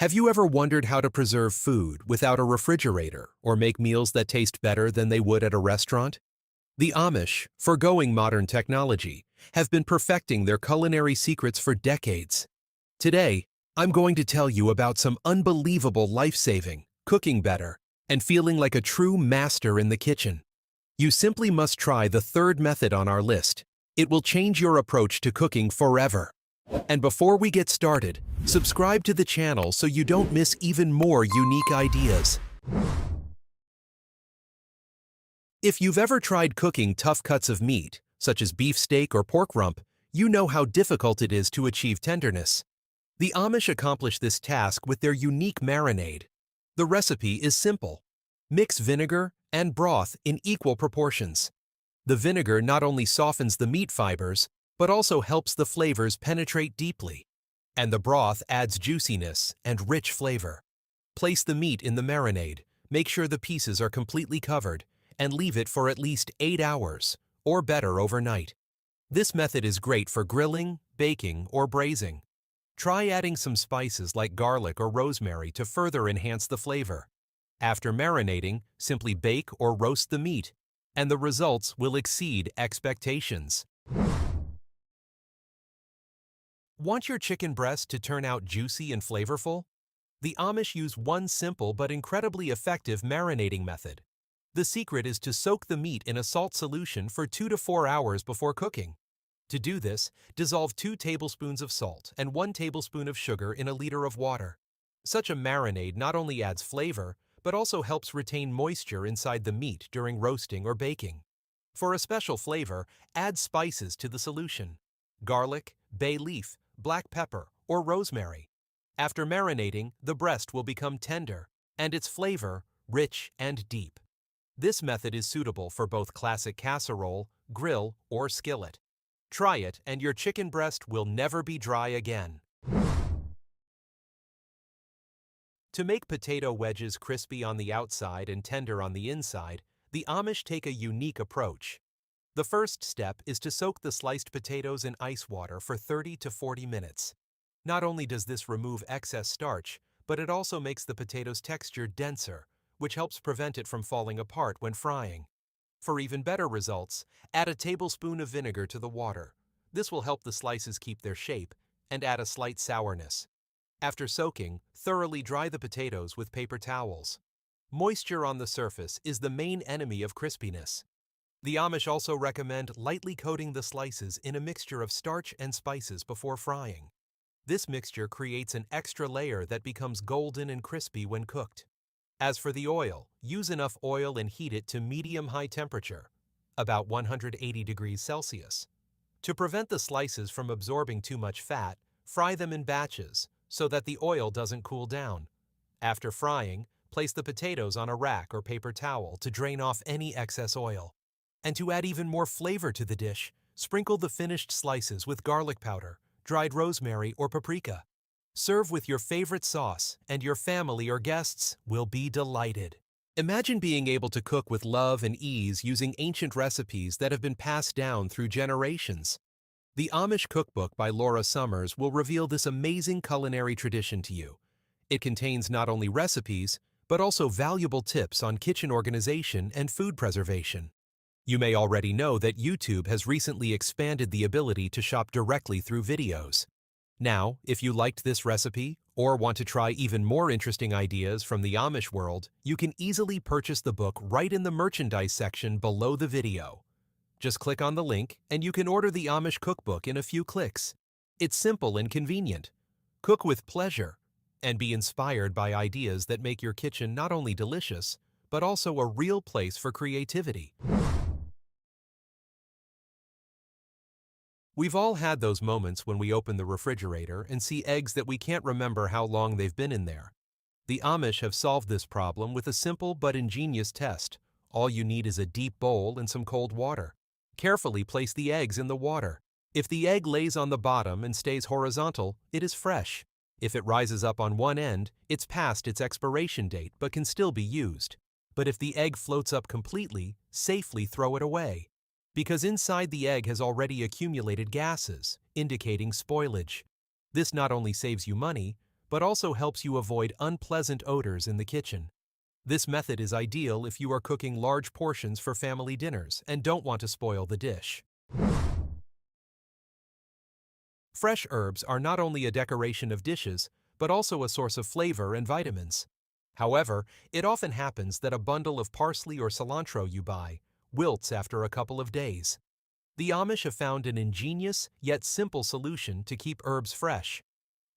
Have you ever wondered how to preserve food without a refrigerator or make meals that taste better than they would at a restaurant? The Amish, forgoing modern technology, have been perfecting their culinary secrets for decades. Today, I'm going to tell you about some unbelievable life-saving, cooking better, and feeling like a true master in the kitchen. You simply must try the third method on our list. It will change your approach to cooking forever. And before we get started, subscribe to the channel so you don't miss even more unique ideas. If you've ever tried cooking tough cuts of meat, such as beef steak or pork rump, you know how difficult it is to achieve tenderness. The Amish accomplish this task with their unique marinade. The recipe is simple. Mix vinegar and broth in equal proportions. The vinegar not only softens the meat fibers, but also helps the flavors penetrate deeply. And the broth adds juiciness and rich flavor. Place the meat in the marinade, make sure the pieces are completely covered, and leave it for at least 8 hours, or better overnight. This method is great for grilling, baking, or braising. Try adding some spices like garlic or rosemary to further enhance the flavor. After marinating, simply bake or roast the meat, and the results will exceed expectations. Want your chicken breast to turn out juicy and flavorful? The Amish use one simple but incredibly effective marinating method. The secret is to soak the meat in a salt solution for 2 to 4 hours before cooking. To do this, dissolve 2 tablespoons of salt and 1 tablespoon of sugar in a liter of water. Such a marinade not only adds flavor, but also helps retain moisture inside the meat during roasting or baking. For a special flavor, add spices to the solution: garlic, bay leaf, black pepper, or rosemary. After marinating, the breast will become tender, and its flavor rich and deep. This method is suitable for both classic casserole, grill, or skillet. Try it, and your chicken breast will never be dry again. To make potato wedges crispy on the outside and tender on the inside, the Amish take a unique approach. The first step is to soak the sliced potatoes in ice water for 30 to 40 minutes. Not only does this remove excess starch, but it also makes the potato's texture denser, which helps prevent it from falling apart when frying. For even better results, add a tablespoon of vinegar to the water. This will help the slices keep their shape and add a slight sourness. After soaking, thoroughly dry the potatoes with paper towels. Moisture on the surface is the main enemy of crispiness. The Amish also recommend lightly coating the slices in a mixture of starch and spices before frying. This mixture creates an extra layer that becomes golden and crispy when cooked. As for the oil, use enough oil and heat it to medium-high temperature, about 180 degrees Celsius. To prevent the slices from absorbing too much fat, fry them in batches so that the oil doesn't cool down. After frying, place the potatoes on a rack or paper towel to drain off any excess oil. And to add even more flavor to the dish, sprinkle the finished slices with garlic powder, dried rosemary, or paprika. Serve with your favorite sauce, and your family or guests will be delighted. Imagine being able to cook with love and ease using ancient recipes that have been passed down through generations. The Amish Cookbook by Laura Summers will reveal this amazing culinary tradition to you. It contains not only recipes, but also valuable tips on kitchen organization and food preservation. You may already know that YouTube has recently expanded the ability to shop directly through videos. Now, if you liked this recipe or want to try even more interesting ideas from the Amish world, you can easily purchase the book right in the merchandise section below the video. Just click on the link and you can order the Amish Cookbook in a few clicks. It's simple and convenient. Cook with pleasure and be inspired by ideas that make your kitchen not only delicious, but also a real place for creativity. We've all had those moments when we open the refrigerator and see eggs that we can't remember how long they've been in there. The Amish have solved this problem with a simple but ingenious test. All you need is a deep bowl and some cold water. Carefully place the eggs in the water. If the egg lays on the bottom and stays horizontal, it is fresh. If it rises up on one end, it's past its expiration date but can still be used. But if the egg floats up completely, safely throw it away, because inside the egg has already accumulated gases, indicating spoilage. This not only saves you money, but also helps you avoid unpleasant odors in the kitchen. This method is ideal if you are cooking large portions for family dinners and don't want to spoil the dish. Fresh herbs are not only a decoration of dishes, but also a source of flavor and vitamins. However, it often happens that a bundle of parsley or cilantro you buy wilts after a couple of days. The Amish have found an ingenious yet simple solution to keep herbs fresh.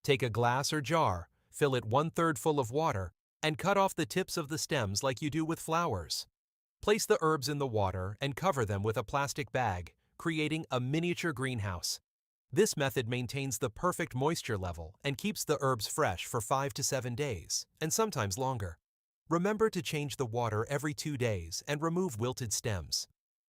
Take a glass or jar, fill it 1/3 full of water, and cut off the tips of the stems like you do with flowers. Place the herbs in the water and cover them with a plastic bag, creating a miniature greenhouse. This method maintains the perfect moisture level and keeps the herbs fresh for 5 to 7 days, and sometimes longer. Remember to change the water every 2 days and remove wilted stems.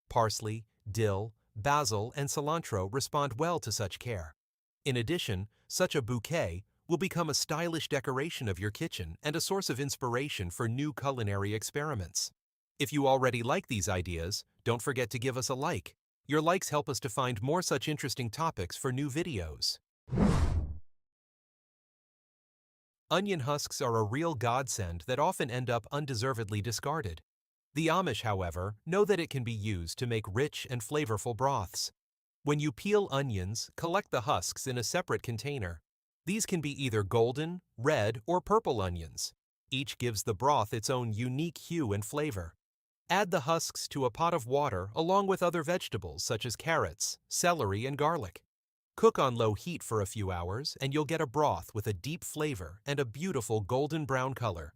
Parsley, dill, basil, and cilantro respond well to such care. In addition, such a bouquet will become a stylish decoration of your kitchen and a source of inspiration for new culinary experiments. If you already like these ideas, don't forget to give us a like. Your likes help us to find more such interesting topics for new videos. Onion husks are a real godsend that often end up undeservedly discarded. The Amish, however, know that it can be used to make rich and flavorful broths. When you peel onions, collect the husks in a separate container. These can be either golden, red, or purple onions. Each gives the broth its own unique hue and flavor. Add the husks to a pot of water along with other vegetables such as carrots, celery, and garlic. Cook on low heat for a few hours and you'll get a broth with a deep flavor and a beautiful golden brown color.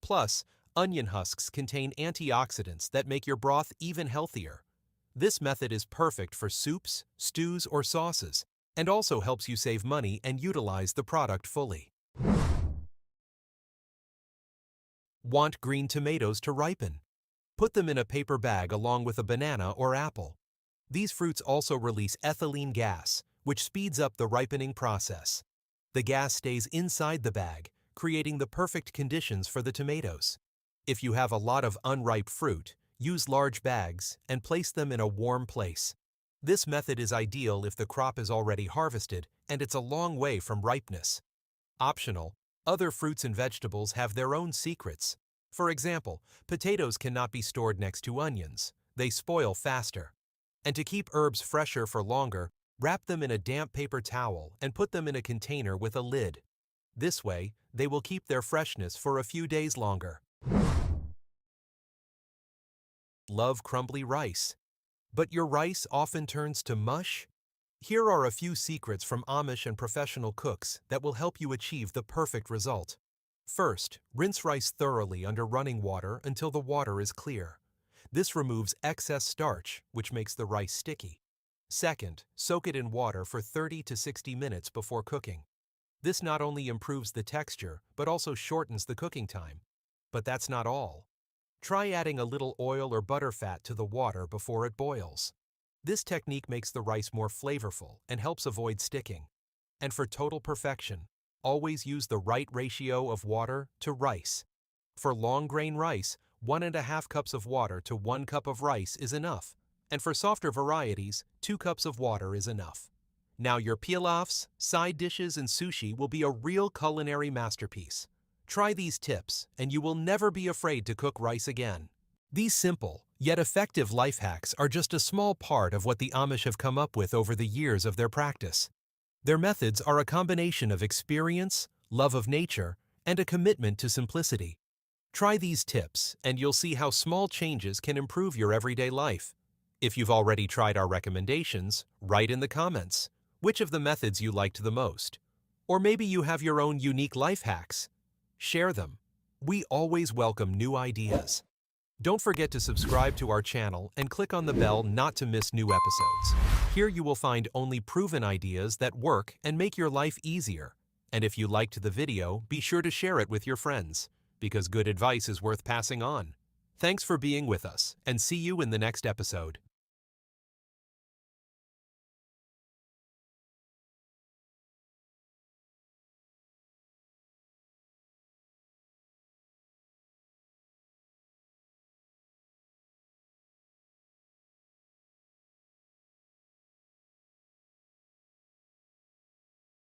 Plus, onion husks contain antioxidants that make your broth even healthier. This method is perfect for soups, stews, or sauces, and also helps you save money and utilize the product fully. Want green tomatoes to ripen? Put them in a paper bag along with a banana or apple. These fruits also release ethylene gas, which speeds up the ripening process. The gas stays inside the bag, creating the perfect conditions for the tomatoes. If you have a lot of unripe fruit, use large bags and place them in a warm place. This method is ideal if the crop is already harvested and it's a long way from ripeness. Optional, other fruits and vegetables have their own secrets. For example, potatoes cannot be stored next to onions. They spoil faster. And to keep herbs fresher for longer, wrap them in a damp paper towel and put them in a container with a lid. This way, they will keep their freshness for a few days longer. Love crumbly rice. But your rice often turns to mush? Here are a few secrets from Amish and professional cooks that will help you achieve the perfect result. First, rinse rice thoroughly under running water until the water is clear. This removes excess starch, which makes the rice sticky. Second, soak it in water for 30 to 60 minutes before cooking. This not only improves the texture, but also shortens the cooking time. But that's not all. Try adding a little oil or butter fat to the water before it boils. This technique makes the rice more flavorful and helps avoid sticking. And for total perfection, always use the right ratio of water to rice. For long grain rice, 1½ cups of water to 1 cup of rice is enough. And for softer varieties, 2 cups of water is enough. Now your pilafs, side dishes, and sushi will be a real culinary masterpiece. Try these tips, and you will never be afraid to cook rice again. These simple, yet effective life hacks are just a small part of what the Amish have come up with over the years of their practice. Their methods are a combination of experience, love of nature, and a commitment to simplicity. Try these tips, and you'll see how small changes can improve your everyday life. If you've already tried our recommendations, write in the comments which of the methods you liked the most. Or maybe you have your own unique life hacks. Share them. We always welcome new ideas. Don't forget to subscribe to our channel and click on the bell not to miss new episodes. Here you will find only proven ideas that work and make your life easier. And if you liked the video, be sure to share it with your friends, because good advice is worth passing on. Thanks for being with us, and see you in the next episode.